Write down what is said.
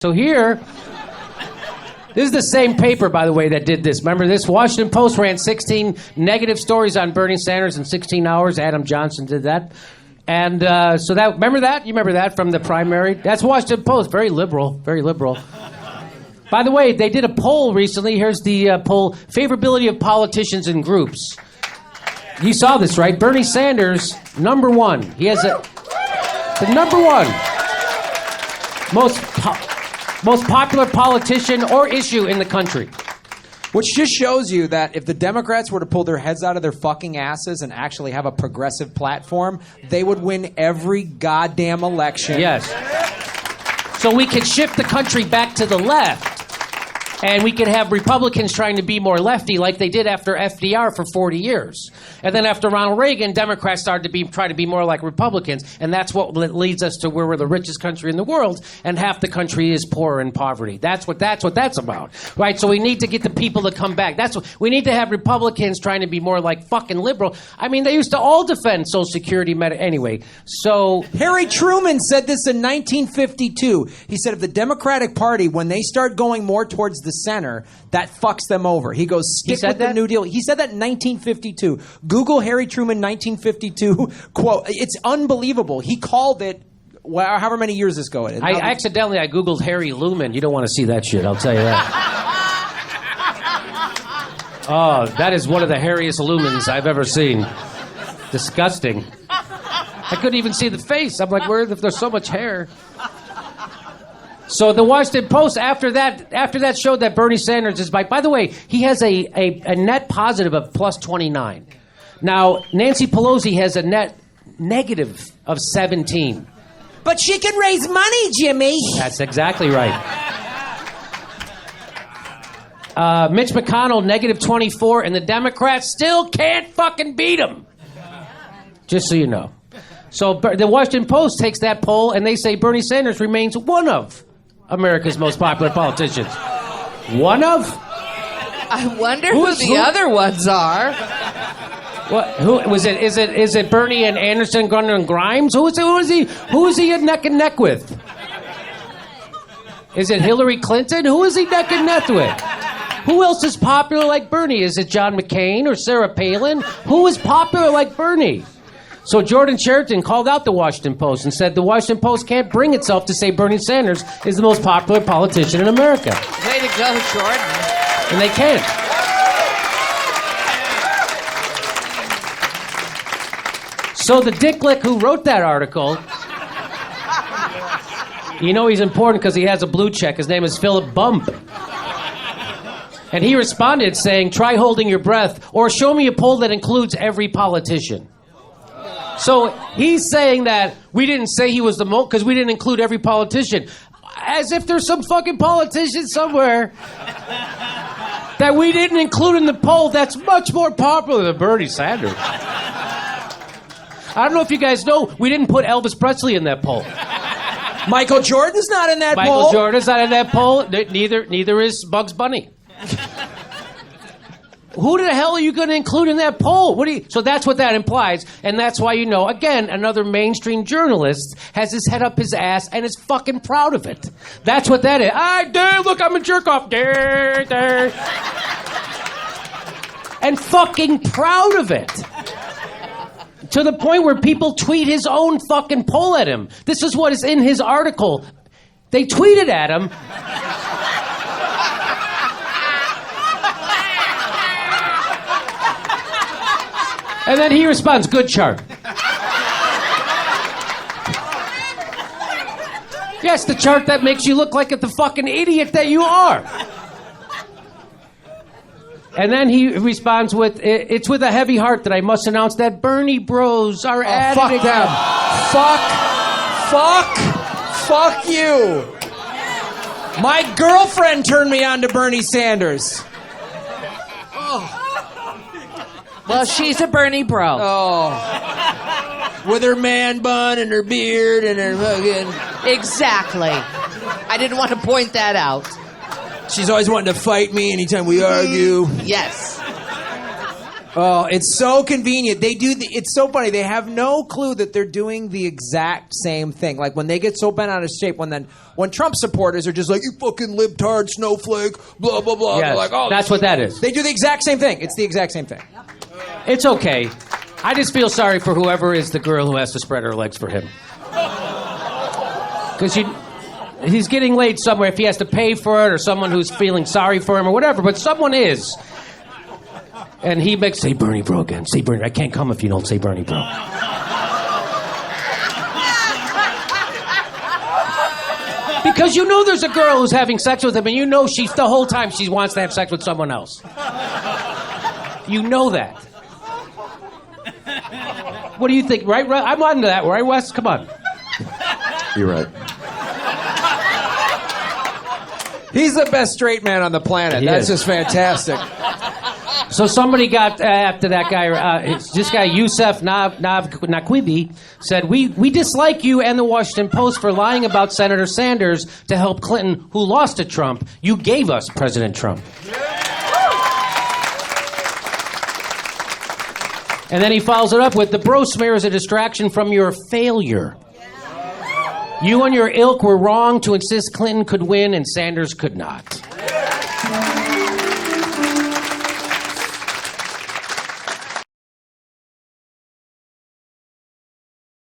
So here, this is the same paper, by the way, that did this. Remember this? Washington Post ran 16 negative stories on Bernie Sanders in 16 hours. Adam Johnson did that. And so that, remember that? You remember that from the primary? That's Washington Post. Very liberal, very liberal. By the way, they did a poll recently. Here's the poll. Favorability of politicians and groups. You saw this, right? Bernie Sanders, number one. He has the number one most popular politician or issue in the country. Which just shows you that if the Democrats were to pull their heads out of their fucking asses and actually have a progressive platform, they would win every goddamn election. Yes. So we could shift the country back to the left. And we could have Republicans trying to be more lefty like they did after FDR for 40 years. And then after Ronald Reagan, Democrats started to try to be more like Republicans. And that's what leads us to where we're the richest country in the world, and half the country is poor in poverty. That's what that's about. Right? So we need to get the people to come back. We need to have Republicans trying to be more like fucking liberal. I mean, they used to all defend Social Security. Anyway, so... Harry Truman said this in 1952. He said if the Democratic Party, when they start going more towards the center, that fucks them over. He goes, stick with the New Deal. He said that in 1952. Google Harry Truman 1952 quote. It's unbelievable. He called it, well, however many years ago it is. I Googled Harry Lumen. You don't want to see that shit, I'll tell you that. Oh, that is one of the hairiest lumens I've ever seen. Disgusting. I couldn't even see the face. I'm like, where if there's so much hair? So the Washington Post, after that showed that Bernie Sanders is by the way, he has a net positive of plus 29. Now, Nancy Pelosi has a net negative of 17. But she can raise money, Jimmy. That's exactly right. Mitch McConnell, negative 24, and the Democrats still can't fucking beat him. Just so you know. So the Washington Post takes that poll, and they say Bernie Sanders remains one of America's most popular politicians. One of? I wonder who the other ones are. What? Who was it? Is it Bernie and Anderson, Gunner and Grimes? Who is he neck and neck with? Is it Hillary Clinton? Who is he neck and neck with? Who else is popular like Bernie? Is it John McCain or Sarah Palin? Who is popular like Bernie? So Jordan Sheraton called out the Washington Post and said the Washington Post can't bring itself to say Bernie Sanders is the most popular politician in America. Way to go, Jordan. And they can't. So the dicklick who wrote that article, you know he's important because he has a blue check. His name is Philip Bump. And he responded saying, try holding your breath or show me a poll that includes every politician. So he's saying that we didn't say he was the most because we didn't include every politician. As if there's some fucking politician somewhere that we didn't include in the poll that's much more popular than Bernie Sanders. I don't know if you guys know, we didn't put Elvis Presley in that poll. Michael Jordan's not in that poll. Michael Jordan's not in that poll. Neither is Bugs Bunny. Who the hell are you going to include in that poll? So that's what that implies, and that's why you know, again, another mainstream journalist has his head up his ass and is fucking proud of it. That's what that is. Look, I'm a jerk off. And fucking proud of it. To the point where people tweet his own fucking poll at him. This is what is in his article. They tweeted at him. And then he responds, good chart. Yes, the chart that makes you look like the fucking idiot that you are. And then he responds with, it's with a heavy heart that I must announce that Bernie bros are at it again. Fuck you. My girlfriend turned me on to Bernie Sanders. Well, she's a Bernie bro. Oh. With her man bun and her beard and her fucking... Exactly. I didn't want to point that out. She's always wanting to fight me anytime we argue. Yes. Oh, it's so convenient. They do. It's so funny. They have no clue that they're doing the exact same thing. Like when they get so bent out of shape, when Trump supporters are just like, "You fucking libtard snowflake," blah blah blah. Yes, They're like, "Oh, that's what that is. They do the exact same thing. It's the exact same thing. It's okay. I just feel sorry for whoever is the girl who has to spread her legs for him. Because he's getting laid somewhere if he has to pay for it, or someone who's feeling sorry for him or whatever, but someone is. And he makes, say Bernie bro again. Say Bernie. I can't come if you don't say Bernie bro. Because you know there's a girl who's having sex with him, and you know she's the whole time she wants to have sex with someone else. You know that. What do you think? Right? I'm on to that, right, Wes? Come on. You're right. He's the best straight man on the planet. That's just fantastic. So somebody got after that guy. This guy Youssef Nakwibi said, "We dislike you and the Washington Post for lying about Senator Sanders to help Clinton, who lost to Trump. You gave us President Trump." And then he follows it up with, "The bro smear is a distraction from your failure. You and your ilk were wrong to insist Clinton could win and Sanders could not."